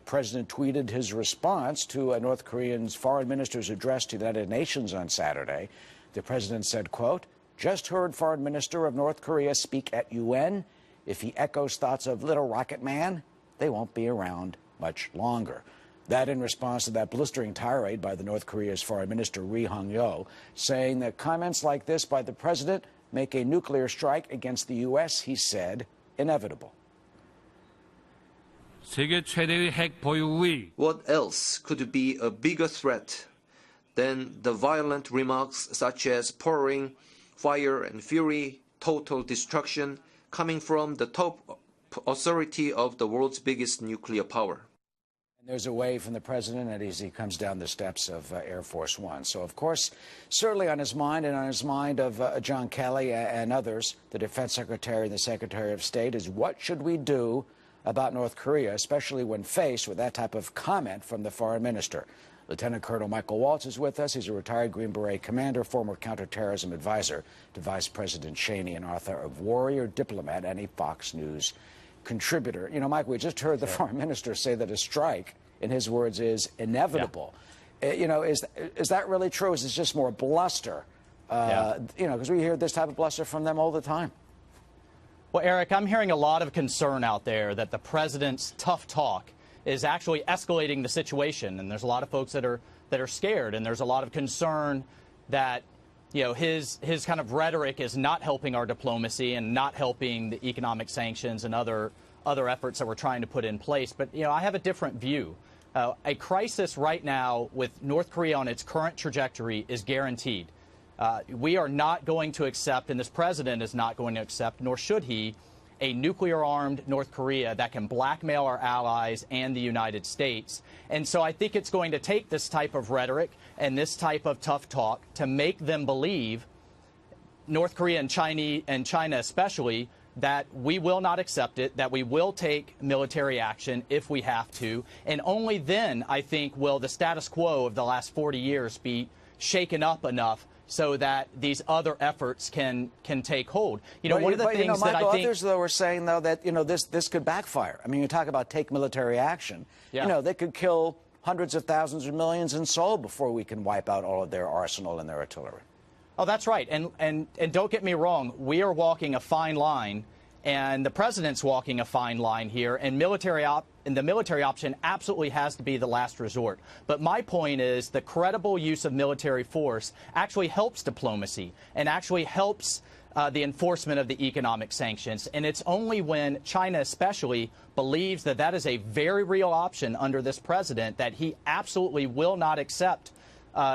president tweeted his response to a North Korean's foreign minister's address to the United Nations on Saturday. The president said, quote, "Just heard foreign minister of North Korea speak at UN. If he echoes thoughts of little rocket man, they won't be around much longer." That in response to that blistering tirade by the North Korea's foreign minister, Ri Hong-yo, saying that comments like this by the president make a nuclear strike against the U.S., he said, inevitable. What else could be a bigger threat than the violent remarks such as pouring fire and fury, total destruction coming from the top authority of the world's biggest nuclear power? There's a wave from the president as he comes down the steps of Air Force One. So, of course, certainly on his mind and on his mind of John Kelly and others, the defense secretary and the secretary of state, is what should we do about North Korea, especially when faced with that type of comment from the foreign minister. Lieutenant Colonel Michael Waltz is with us. He's a retired Green Beret commander, former counterterrorism advisor to Vice President Cheney, and author of Warrior Diplomat, and a Fox News contributor. You know, Mike, we just heard the foreign minister say that a strike, in his words, is inevitable. Yeah. You know, is that really true? Is it just more bluster? You know, because we hear this type of bluster from them all the time. Well, Eric, I'm hearing a lot of concern out there that the president's tough talk is actually escalating the situation, and there's a lot of folks that are scared, and there's a lot of concern that, you know, his kind of rhetoric is not helping our diplomacy and not helping the economic sanctions and other efforts that we're trying to put in place. But, you know, I have a different view. A crisis right now with North Korea on its current trajectory is guaranteed. We are not going to accept, and this president is not going to accept, nor should he, a nuclear-armed North Korea that can blackmail our allies and the United States. And so I think it's going to take this type of rhetoric and this type of tough talk to make them believe, North Korea and China especially, that we will not accept it, that we will take military action if we have to. And only then, I think, will the status quo of the last 40 years be shaken up enough so that these other efforts can take hold. You know, one of the things that I think others, though, are saying, though, that, you know, this could backfire. I mean, you talk about take military action. Yeah. You know, they could kill hundreds of thousands or millions in Seoul before we can wipe out all of their arsenal and their artillery. Oh, that's right. And don't get me wrong, we are walking a fine line, and the president's walking a fine line here, and the military option absolutely has to be the last resort. But my point is the credible use of military force actually helps diplomacy and actually helps the enforcement of the economic sanctions. And it's only when China especially believes that that is a very real option under this president, that he absolutely will not accept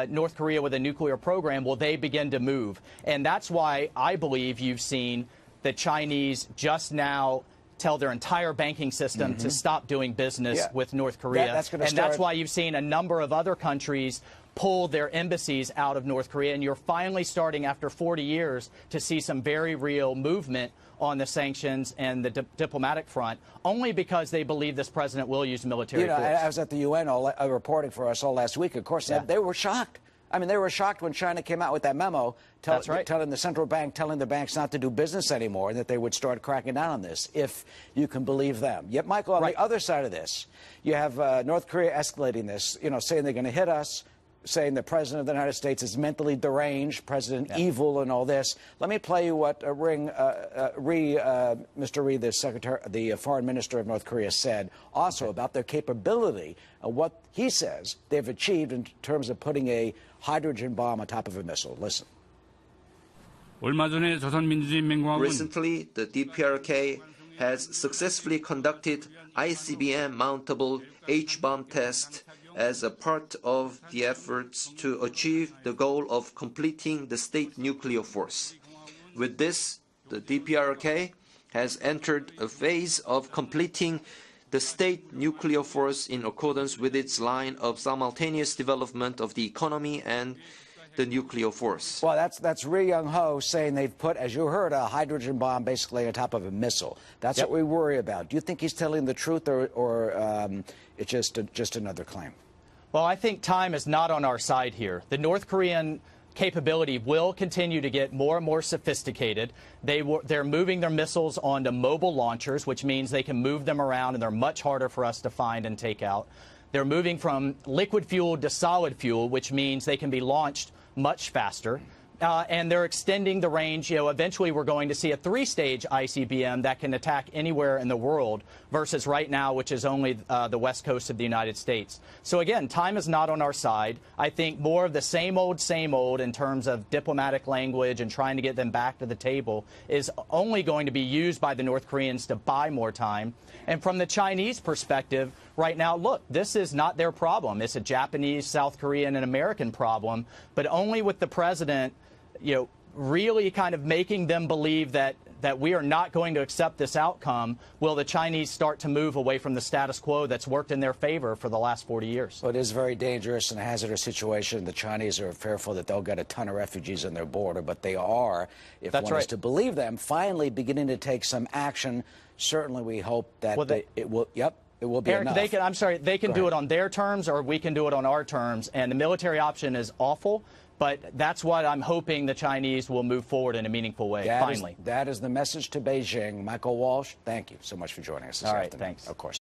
North Korea with a nuclear program, will they begin to move. And that's why I believe you've seen the Chinese just now tell their entire banking system to stop doing business with North Korea. That's why you've seen a number of other countries pull their embassies out of North Korea. And you're finally starting, after 40 years, to see some very real movement on the sanctions and the diplomatic front, only because they believe this president will use military force. I was at the UN reporting for us all last week. Of course, they were shocked. I mean, they were shocked when China came out with that memo telling the central bank, telling the banks not to do business anymore, and that they would start cracking down on this, if you can believe them. Yet, Michael, on the other side of this, you have North Korea escalating this, you know, saying they're going to hit us, saying the president of the United States is mentally deranged, president evil, and all this. Let me play you what Mr. Ri, the foreign minister of North Korea, said also about their capability and what he says they've achieved in terms of putting a hydrogen bomb on top of a missile. Listen. Recently, the DPRK has successfully conducted ICBM-mountable H-bomb test as a part of the efforts to achieve the goal of completing the state nuclear force. With this, the DPRK has entered a phase of completing the state nuclear force in accordance with its line of simultaneous development of the economy and the nuclear force. Well, that's Ri Yong-ho saying they've put, as you heard, a hydrogen bomb basically on top of a missile. That's what we worry about. Do you think he's telling the truth, or it's just another claim? Well, I think time is not on our side here. The North Korean capability will continue to get more and more sophisticated. They're moving their missiles onto mobile launchers, which means they can move them around, and they're much harder for us to find and take out. They're moving from liquid fuel to solid fuel, which means they can be launched much faster. And they're extending the range. Eventually we're going to see a 3-stage ICBM that can attack anywhere in the world versus right now, which is only the west coast of the United States. So again, time is not on our side. I think more of the same old in terms of diplomatic language and trying to get them back to the table is only going to be used by the North Koreans to buy more time. And from the Chinese perspective, right now, look, this is not their problem. It's a Japanese, South Korean, and American problem, but only with the president really kind of making them believe that we are not going to accept this outcome, will the Chinese start to move away from the status quo that's worked in their favor for the last 40 years. Well, it is a very dangerous and hazardous situation. The Chinese are fearful that they'll get a ton of refugees on their border, but they are, if that's one right. is to believe them, finally beginning to take some action. Certainly we hope that it will, it will be Eric, enough. They can do it on their terms, or we can do it on our terms, and the military option is awful. But that's what I'm hoping the Chinese will move forward in a meaningful way, finally. That is the message to Beijing. Michael Waltz, thank you so much for joining us this afternoon. Thanks. Of course.